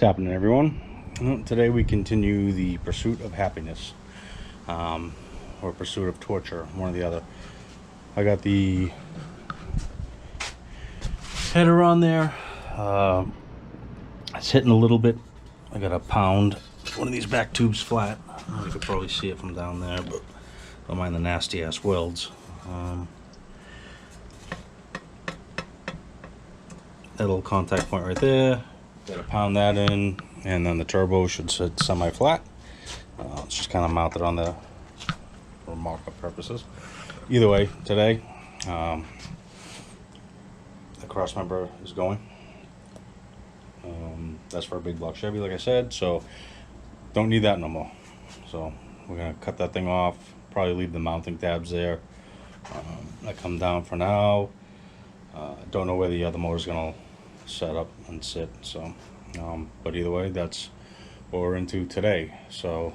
happening, everyone? Today we continue the pursuit of happiness, or pursuit of torture, one or the other. I got the header on there. It's hitting a little bit. I got to pound one of these back tubes flat. You could probably see it from down there, but don't mind the nasty ass welds. That little contact point right there. Got to pound that in, and then the turbo should sit semi-flat. It's just kind of mounted on there for mock-up purposes. Either way, today the cross member is going. That's for a big block Chevy, like I said, so don't need that no more. So we're gonna cut that thing off, probably leave the mounting tabs there. I come down for now. Don't know where the other motor's gonna set up and sit, so but either way, that's what we're into today. So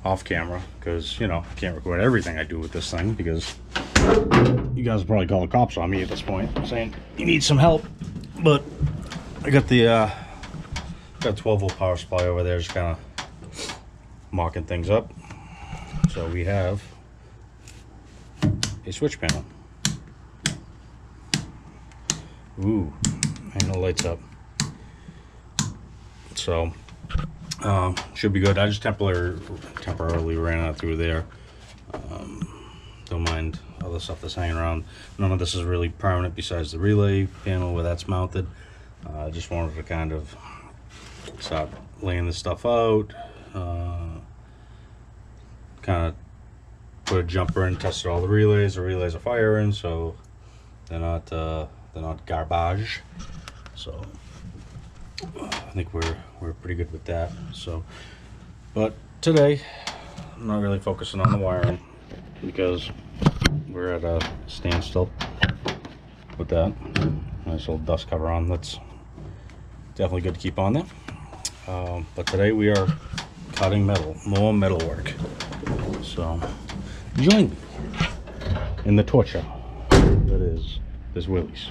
off camera, because I can't record everything I do with this thing, because you guys will probably call the cops on me at this point saying you need some help. But I got the got 12-volt power supply over there, just kind of mocking things up. So we have a switch panel. Ooh, and the lights up. So should be good. I just temporarily ran out through there. Don't mind other stuff that's hanging around. None of this is really permanent besides the relay panel where that's mounted. I just wanted to kind of start laying this stuff out. Kind of put a jumper in, tested all the relays. The relays are firing, so they're not garbage. So I think we're pretty good with that. So, but today I'm not really focusing on the wiring because we're at a standstill with that. Nice little dust cover on. That's definitely good to keep on there. But today we are cutting metal, more metal work. So join me in the torture that is this Willys.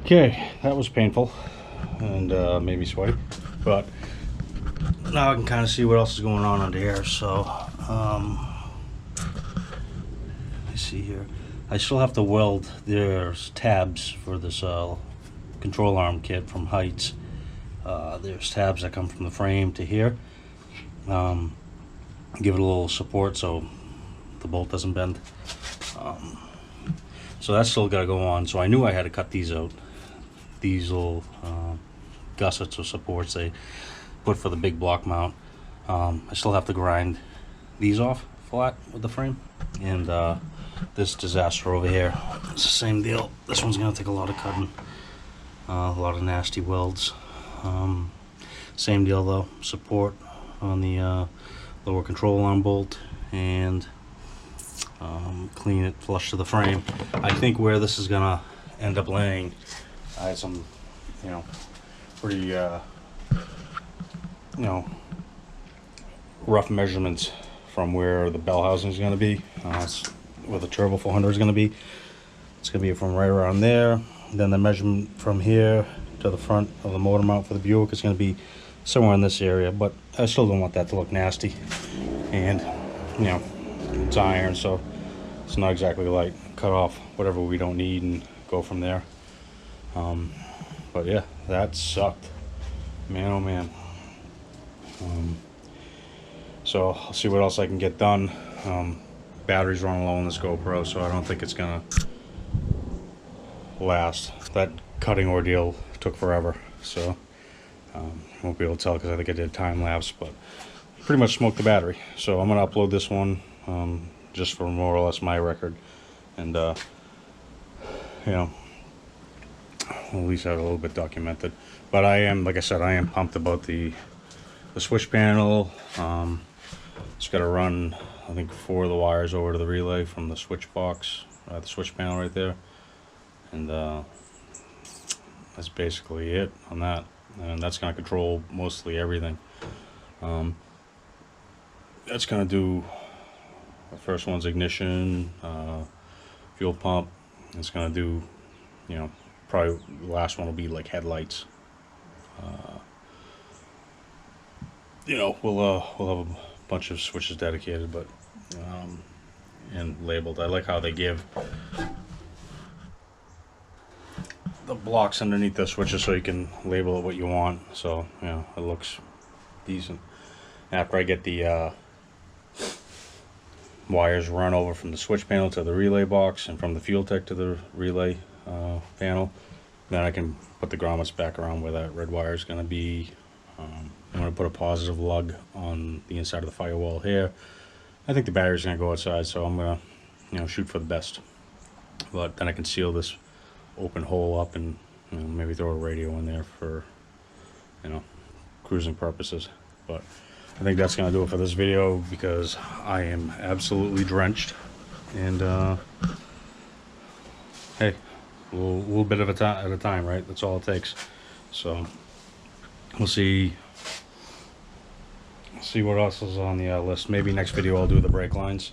Okay, that was painful and made me sweaty, but now I can kind of see what else is going on under here. So let's see here. I still have to weld. There's tabs for this control arm kit from Heights. There's tabs that come from the frame to here. Give it a little support so the bolt doesn't bend. So that's still got to go on. So I knew I had to cut these out. These little gussets or supports they put for the big block mount. I still have to grind these off flat with the frame. And this disaster over here, it's the same deal. This one's gonna take a lot of cutting, a lot of nasty welds. Same deal though, support on the lower control arm bolt, and clean it flush to the frame. I think where this is gonna end up laying, I had some, pretty, rough measurements from where the bell housing is going to be, where the turbo 400 is going to be. It's going to be from right around there. Then the measurement from here to the front of the motor mount for the Buick is going to be somewhere in this area, but I still don't want that to look nasty. And you know, it's iron, so it's not exactly light. Cut off whatever we don't need and go from there. But yeah, that sucked, man. Oh man. So I'll see what else I can get done. Battery's running low on this GoPro, so I don't think it's gonna last. That cutting ordeal took forever, so won't be able to tell because I think I did time lapse, but pretty much smoked the battery. So I'm gonna upload this one just for more or less my record, and you know, at least have it a little bit documented. But I am, like I said, I am pumped about the switch panel. It's got to run, I think, 4 of the wires over to the relay from the switch box, the switch panel right there, and that's basically it on that. And that's going to control mostly everything. That's going to do, the first one's ignition, fuel pump. It's going to do, you know, probably the last one will be like headlights. You know, we'll have a bunch of switches dedicated, but and labeled. I like how they give the blocks underneath the switches so you can label it what you want. So you know, it looks decent. After I get the wires run over from the switch panel to the relay box and from the fuel tech to the relay panel, then I can put the grommets back around where that red wire is going to be. I'm going to put a positive lug on the inside of the firewall here. I think the battery's going to go outside, so I'm going to, you know, shoot for the best. But then I can seal this open hole up and, you know, maybe throw a radio in there for, you know, cruising purposes. But I think that's going to do it for this video because I am absolutely drenched. And hey, a little bit of at a time, right? That's all it takes. So we'll see what else is on the list. Maybe next video I'll do the brake lines.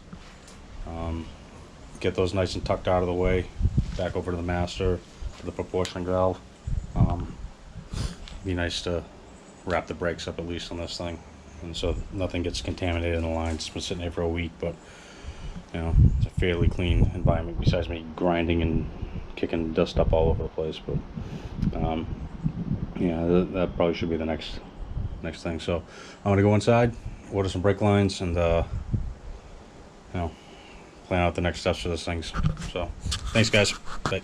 Get those nice and tucked out of the way. Back over to the master for the proportioning valve. Be nice to wrap the brakes up at least on this thing, and so nothing gets contaminated in the line. It's been sitting there for a week, but you know, it's a fairly clean environment besides me grinding and kicking dust up all over the place. But yeah, that probably should be the next thing. So I'm gonna go inside, order some brake lines, and you know, plan out the next steps for those things. So thanks guys. Bye.